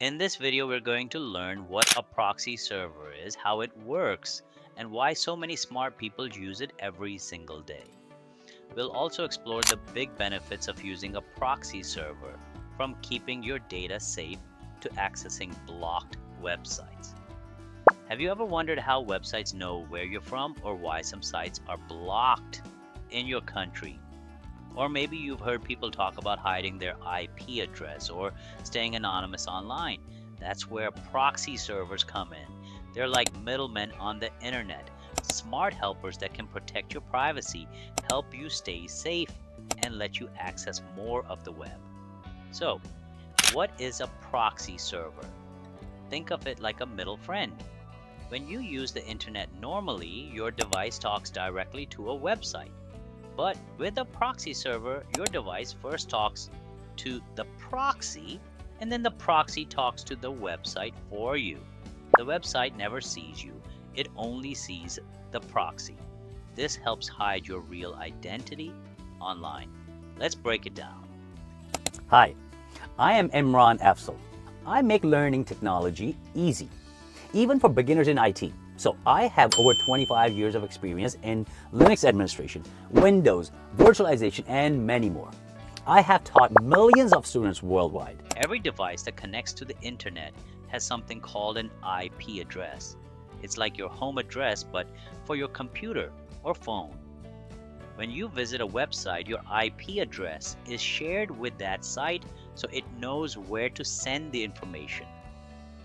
In this video, we're going to learn what a proxy server is, how it works, and why so many smart people use it every single day. We'll also explore the big benefits of using a proxy server, from keeping your data safe to accessing blocked websites. Have you ever wondered how websites know where you're from or why some sites are blocked in your country? Or maybe you've heard people talk about hiding their IP address or staying anonymous online. That's where proxy servers come in. They're like middlemen on the internet, smart helpers that can protect your privacy, help you stay safe, and let you access more of the web. So, what is a proxy server? Think of it like a middle friend. When you use the internet normally, your device talks directly to a website. But with a proxy server, your device first talks to the proxy, and then the proxy talks to the website for you. The website never sees you, it only sees the proxy. This helps hide your real identity online. Let's break it down. Hi, I am Imran Afzal. I make learning technology easy, even for beginners in IT. So I have over 25 years of experience in Linux administration, Windows, virtualization, and many more. I have taught millions of students worldwide. Every device that connects to the internet has something called an IP address. It's like your home address, but for your computer or phone. When you visit a website, your IP address is shared with that site so it knows where to send the information.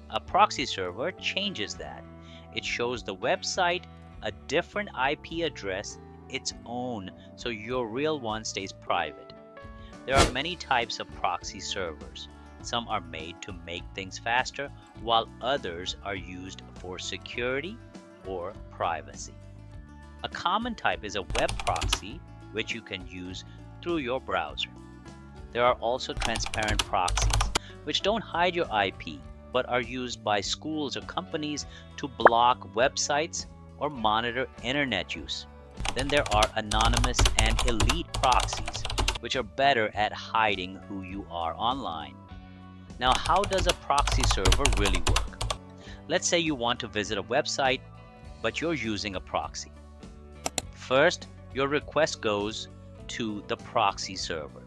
A proxy server changes that. It shows the website a different IP address, its own, so your real one stays private. There are many types of proxy servers. Some are made to make things faster, while others are used for security or privacy. A common type is a web proxy, which you can use through your browser. There are also transparent proxies, which don't hide your IP, but are used by schools or companies to block websites or monitor internet use. Then there are anonymous and elite proxies, which are better at hiding who you are online. Now, how does a proxy server really work? Let's say you want to visit a website, but you're using a proxy. First, your request goes to the proxy server.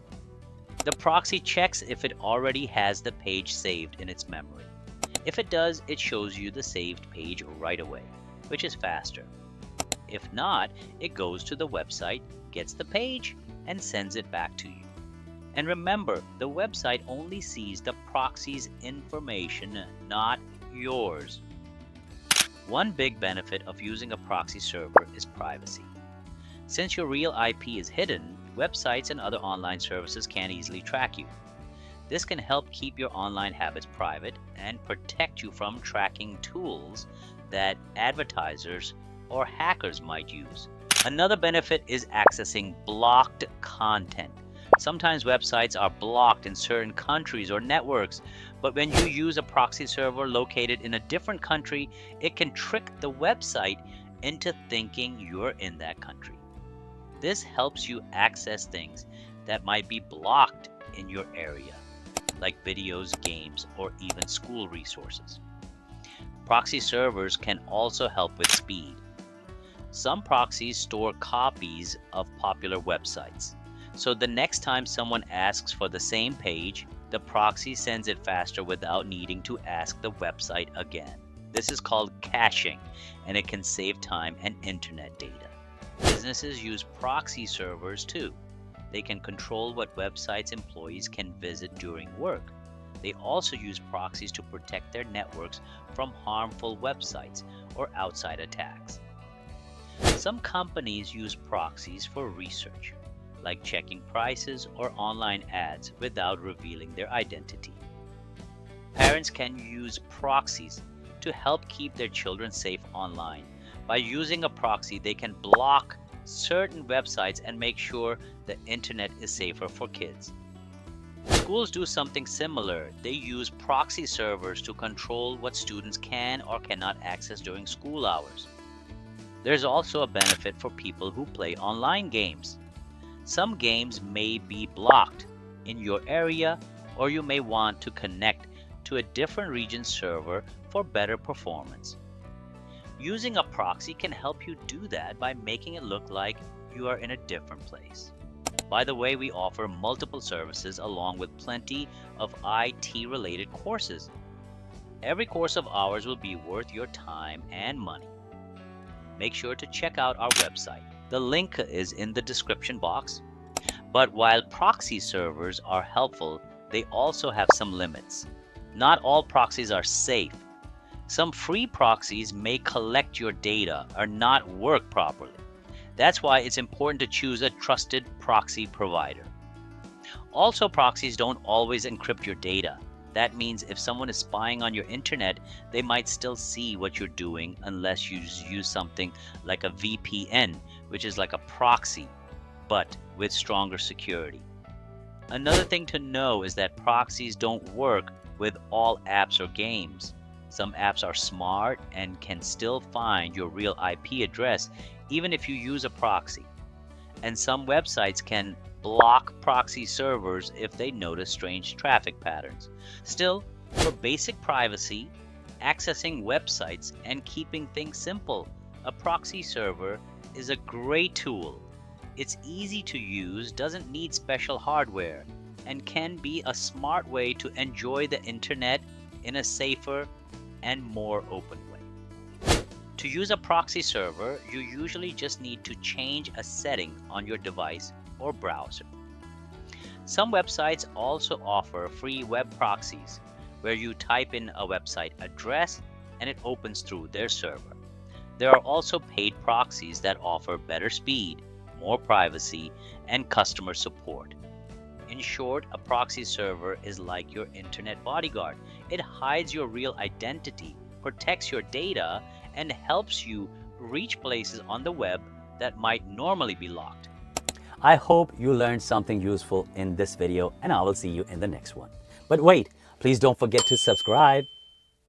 The proxy checks if it already has the page saved in its memory. If it does, it shows you the saved page right away, which is faster. If not, it goes to the website, gets the page, and sends it back to you. And remember, the website only sees the proxy's information, not yours. One big benefit of using a proxy server is privacy. Since your real IP is hidden, websites and other online services can't easily track you. This can help keep your online habits private and protect you from tracking tools that advertisers or hackers might use. Another benefit is accessing blocked content. Sometimes websites are blocked in certain countries or networks, but when you use a proxy server located in a different country, it can trick the website into thinking you're in that country. This helps you access things that might be blocked in your area, like videos, games, or even school resources. Proxy servers can also help with speed. Some proxies store copies of popular websites, so the next time someone asks for the same page, the proxy sends it faster without needing to ask the website again. This is called caching, and it can save time and internet data. Businesses use proxy servers too. They can control what websites employees can visit during work. They also use proxies to protect their networks from harmful websites or outside attacks. Some companies use proxies for research, like checking prices or online ads without revealing their identity. Parents can use proxies to help keep their children safe online. By using a proxy, they can block certain websites and make sure the internet is safer for kids. Schools do something similar. They use proxy servers to control what students can or cannot access during school hours. There's also a benefit for people who play online games. Some games may be blocked in your area, or you may want to connect to to a different region's server for better performance. Using a proxy can help you do that by making it look like you are in a different place. By the way, we offer multiple services along with plenty of IT-related courses. Every course of ours will be worth your time and money. Make sure to check out our website. The link is in the description box. But while proxy servers are helpful, they also have some limits. Not all proxies are safe. Some free proxies may collect your data or not work properly. That's why it's important to choose a trusted proxy provider. Also, proxies don't always encrypt your data. That means if someone is spying on your internet, they might still see what you're doing unless you use something like a VPN, which is like a proxy, but with stronger security. Another thing to know is that proxies don't work with all apps or games. Some apps are smart and can still find your real IP address even if you use a proxy. And some websites can block proxy servers if they notice strange traffic patterns. Still, for basic privacy, accessing websites, and keeping things simple, a proxy server is a great tool. It's easy to use, doesn't need special hardware, and can be a smart way to enjoy the internet in a safer and more open way. To use a proxy server, you usually just need to change a setting on your device or browser. Some websites also offer free web proxies where you type in a website address and it opens through their server. There are also paid proxies that offer better speed, more privacy, and customer support. In short, a proxy server is like your internet bodyguard. It hides your real identity, protects your data, and helps you reach places on the web that might normally be locked. I hope you learned something useful in this video, and I will see you in the next one. But wait, please don't forget to subscribe.